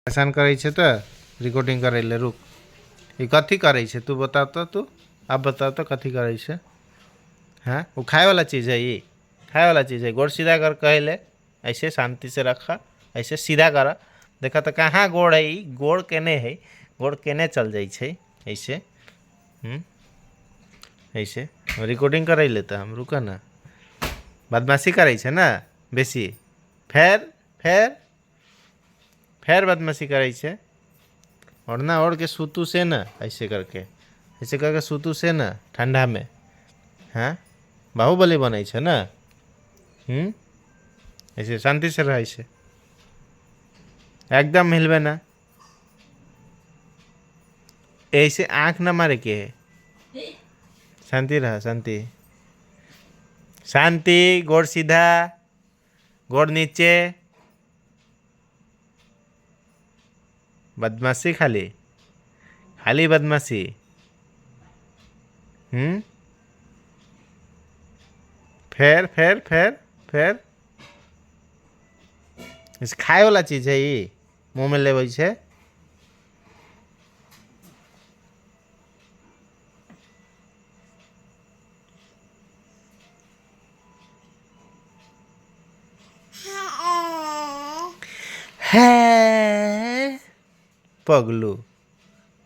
परेशान करे छे तो रिकॉर्डिंग करे ले रुक। ये कथी करे छे तू बता तो, तू अब बता तो कथी करे छे। हाँ वो खाए वाला चीज़ है, ये खाए वाला चीज़ है। गोड़ सीधा कर कह ले, ऐसे शांति से रखा, ऐसे सीधा करा। देखा तो कहाँ गोड़ है, गोड़ केने है, गोड़ केने चल जाई छे ऐसे। ऐसे रिकॉर्डिंग कर लेता हम, रुका ना। बदमाशी करे छे ना बेसी, फेर फेर फेर बदमाशी करे छे। ओढ़ना ओढ़ के सूतू से ना, ऐसे करके सूतू से ना ठंडा में। हाँ बाहुबली बने छे ना। ऐसे शांति से रहे छे, एकदम हिलबे ना। ऐसे आँख ना मारे के है। शांति रहा, शांति शांति। गोड़ सीधा, गोड़ नीचे। बदमाशी खाली खाली बदमाशी। फेर फेर फेर फेर इस खाए वाला चीज है, ये मुंह में लेवे छे। है पगलू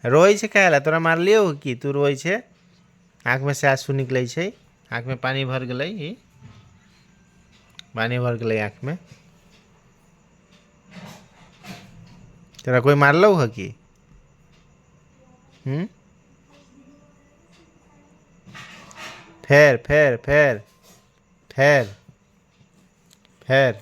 रोई छे कहला, तोरा मार लियो कि तू रोई छे। आँख में से आंसू निकले छे, आँख में पानी भर गई, पानी भर गई आँख में। तेरा कोई मारलो है कि? फेर फेर फेर फेर फेर